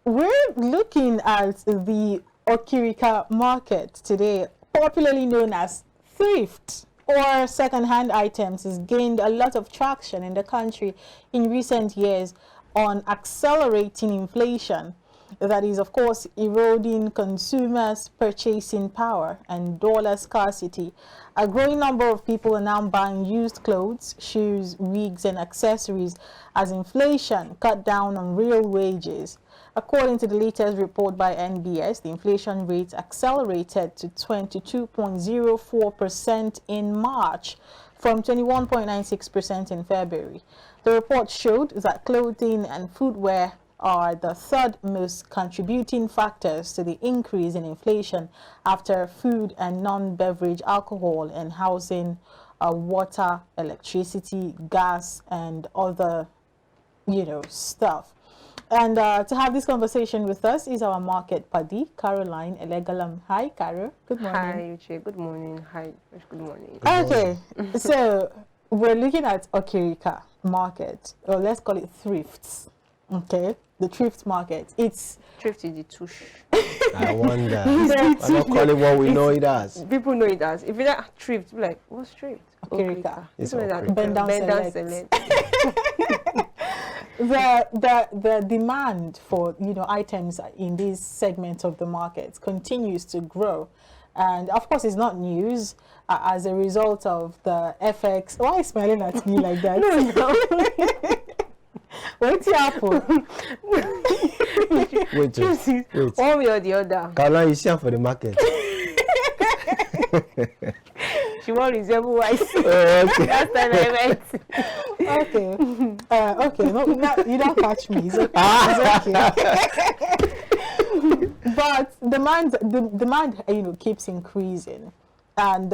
we're looking at the Okrika market today, popularly known as thrift or second-hand items, has gained a lot of traction in the country in recent years on accelerating inflation. That is, of course, eroding consumers' purchasing power and dollar scarcity. A growing number of people are now buying used clothes, shoes, wigs, and accessories as inflation cut down on real wages. According to the latest report by NBS, the inflation rate accelerated to 22.04% in March from 21.96% in February. The report showed that clothing and footwear are the third most contributing factors to the increase in inflation after food and non-beverage alcohol and housing, water, electricity, gas, and other, stuff. And to have this conversation with us is our market buddy, Caroline Elegalam. Hi, Caro. Good morning. Hi, Uche. Good morning. Hi. Good morning. Okay, so we're looking at Okrika market, or let's call it thrifts. Okay, the thrift market. It's thrift is the tush. I wonder. I don't call it what we know it as. People know it as. If you like thrift, you're like, what's thrift? Okrika. It's Okrika. Bend down select. The demand for items in these segments of the market continues to grow, and of course it's not news as a result of the FX. Why are you smiling at me like that? No. What's happening? Wait. One way or the other. Caroline, you see her for the market. She won't resemble what I see. Okay. Last time I went. Okay. Okay. No, you don't catch me. It's okay. It's okay. But the demand, keeps increasing. And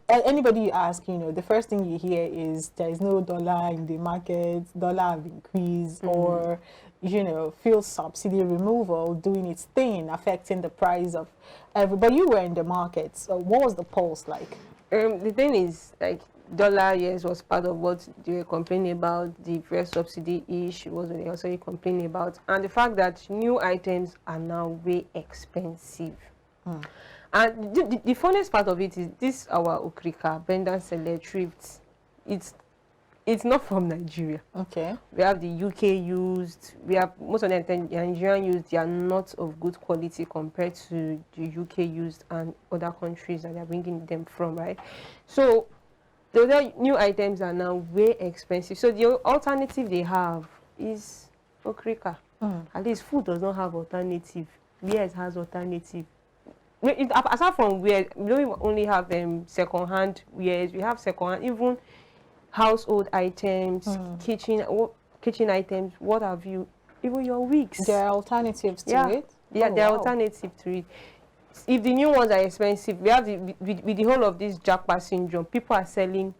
anybody you ask, the first thing you hear is there is no dollar in the market, dollar have increased, or, fuel subsidy removal doing its thing, affecting the price of everybody. You were in the market, so what was the pulse like? The thing is, like, dollar, yes, was part of what they were complaining about. The fuel subsidy issue was what they also complaining about. And the fact that new items are now way expensive. And the funniest part of it is this our Okrika, Bender Select Thrift. It's not from Nigeria. Okay. We have the UK used. We have most of the Nigerian used. They are not of good quality compared to the UK used and other countries that they are bringing them from, right? So the other new items are now way expensive. So the alternative they have is Okrika. At least food does not have alternative. Beers has alternative. Aside from wear, we don't only have second-hand wears. We have second-hand, even household items, kitchen items. What have you? Even your wigs. There are alternatives to it. Yeah, there are alternatives to it. If the new ones are expensive, we have with the whole of this jackpot syndrome. People are selling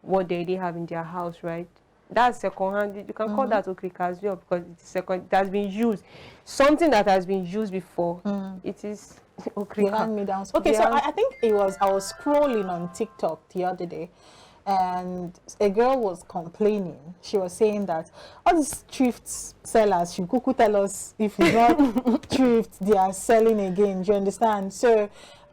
what they already have in their house, right? That's second-hand. You can call that Okrika as well because it's second. It has been used. Something that has been used before. It is Okrika. Okay, so I think I was scrolling on TikTok the other day, and a girl was complaining. She was saying that all these thrift sellers should kuku tell us if it's not thrift they are selling again. Do you understand? So,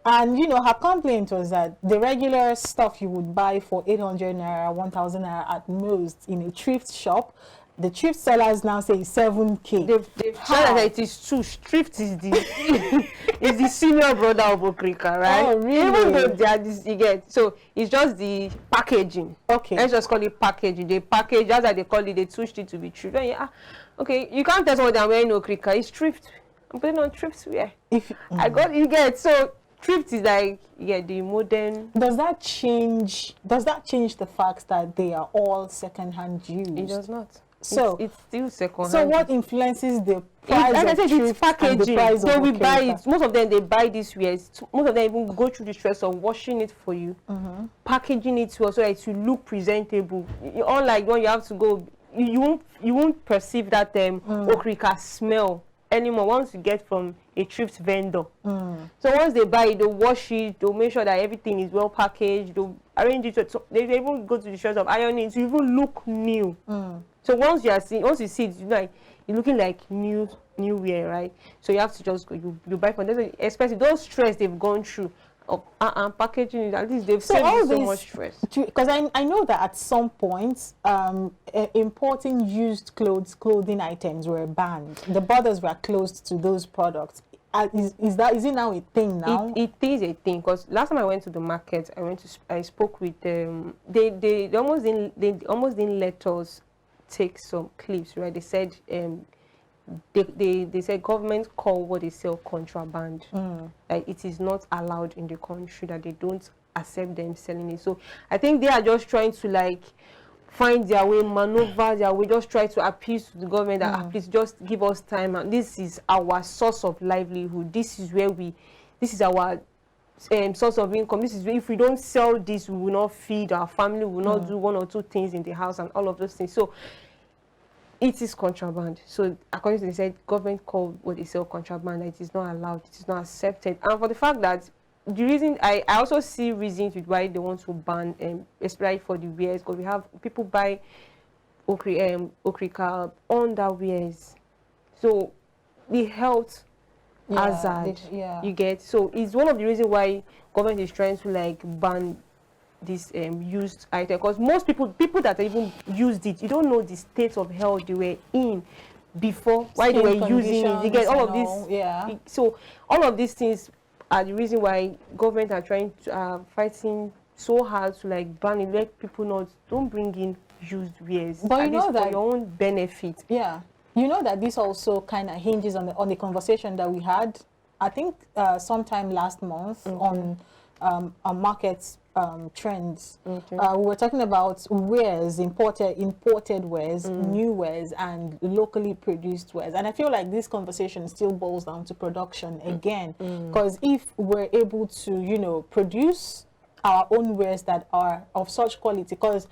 and her complaint was that the regular stuff you would buy for 800 naira, 1,000 naira at most in a thrift shop, the thrift sellers now say 7K. They've said that it is too. Thrift is the senior brother of Okrika, right? Oh, really? Even though they are this, you get. So it's just the packaging. Okay. Let's just call it packaging. They package, that's why they call it. They switched it to be thrift. Okay, you can't tell someone I'm wearing Okrika. It's thrift. I'm putting on thrift wear. I got you get so. Thrift is like the modern. Does that change the fact that they are all second-hand used? It does not. So it's still second-hand. So what influences the price of it's packaging. and the price so of we Okrika? buy it. Most of them they buy this wear. Most of them even go through the stress of washing it for you, packaging it to so that it will look presentable. Unlike when you have to go, you won't perceive that Okrika smell anymore once you get from a thrift vendor. So once they buy it, they'll wash it, they'll make sure that everything is well packaged, they'll arrange it. So they even go to the shops of ironing to even look new. So once you see it, you're looking like new wear, right? So you have to just go, you buy from them, especially those stress they've gone through. Packaging it, at least they've saved so much stress. Because I know that at some point, importing used clothing items were banned. The borders were closed to those products. Is it now a thing now? It is a thing, because last time I went to the market, I spoke with them. They almost didn't let us take some clips, right? They said they said government call what they sell contraband. Like it is not allowed in the country, that they don't accept them selling it. So I think they are just trying to like find their way, maneuver their way, just try to appeal to the government that please just give us time, and this is our source of livelihood. This is our source of income. This is where, if we don't sell this, we will not feed our family, we will not do one or two things in the house and all of those things. So it is contraband. So according to they said, government called what they sell contraband, it is not allowed, it is not accepted. And for the fact that the reason, I also see reasons with why they want to ban, especially for the wears, because we have people buy Okrika underwears. So the health hazard, you get. So it's one of the reasons why government is trying to like ban this used item, because most people that even used it, you don't know the state of health they were in before, why they were using it. You get all of this. So all of these things are the reason why government are trying to fighting so hard to like ban it, let people don't bring in used wares. But you know that for your own benefit. Yeah, you know that this also kind of hinges on the conversation that we had, I think sometime last month on markets trends. We were talking about wares, imported wares, new wares, and locally produced wares. And I feel like this conversation still boils down to production again, because if we're able to, you know, produce our own wares that are of such quality, because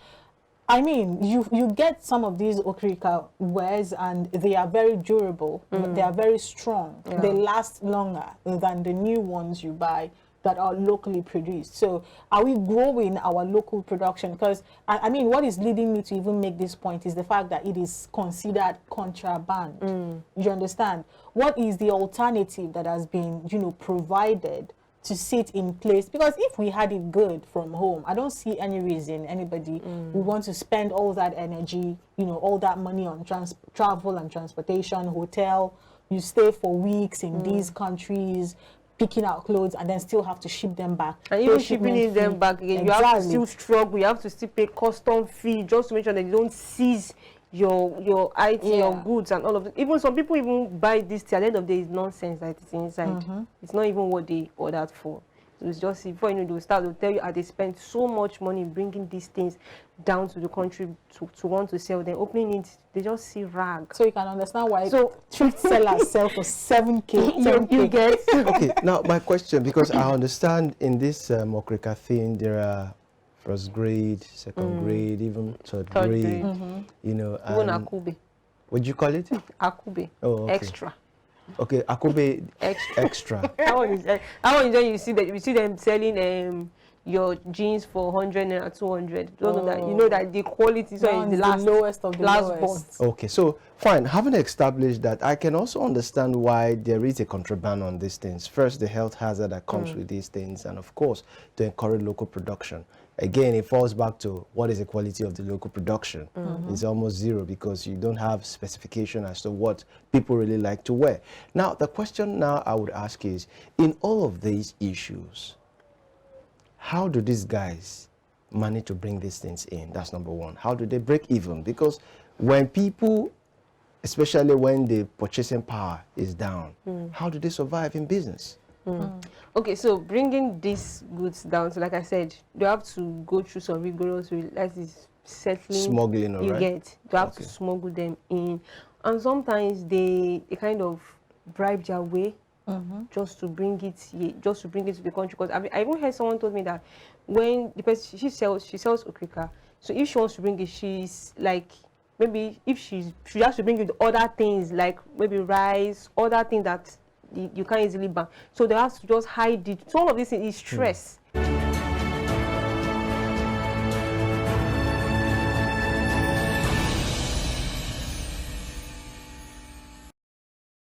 I mean, you get some of these Okrika wares and they are very durable, they are very strong, they last longer than the new ones you buy that are locally produced. So are we growing our local production? Because I mean, what is leading me to even make this point is the fact that it is considered contraband. You understand? What is the alternative that has been, you know, provided to sit in place? Because if we had it good from home, I don't see any reason anybody would want to spend all that energy, you know, all that money on travel and transportation, hotel. You stay for weeks in these countries, picking out clothes, and then still have to ship them back. And even shipping them back again, you have to still struggle, you have to still pay custom fee just to make sure that you don't seize your item, your goods and all of it. Even some people even buy this till at the end of the day, it's nonsense that it's inside. It's not even what they ordered for. So it's just, before you know, they'll start to tell you, they spend so much money bringing these things down to the country to want to sell them. Opening it, they just see rag. So you can understand why street sellers sell for 7K, 10K. You get. Okay, now my question, because I understand in this Okrika thing, there are first grade, second grade, even third grade. You know, even Akube. What'd you call it? Akube. Oh, okay. Extra. Okay, Akube extra. That one is when you see them selling your jeans for 100 and 200. You know that the quality is the lowest of the lowest. Okay, so fine. Having established that, I can also understand why there is a contraband on these things. First, the health hazard that comes with these things, and of course, to encourage local production. Again, it falls back to what is the quality of the local production. It's almost zero, because you don't have specification as to what people really like to wear. Now, the question now I would ask is, in all of these issues, how do these guys manage to bring these things in? That's number one. How do they break even? Because when people, especially when the purchasing power is down, how do they survive in business? Okay, so bringing these goods down, so like I said, they have to go through some rigorous, that is settling. Smuggling, all right? They have to smuggle them in. And sometimes they kind of bribe their way just to bring it to the country. Because I even heard someone told me that when the person, she sells Okrika, so if she wants to bring it, she's like, maybe if she has to bring it other things, like maybe rice, other things that you can't easily buy. So they have to just hide it. So all of this is stress.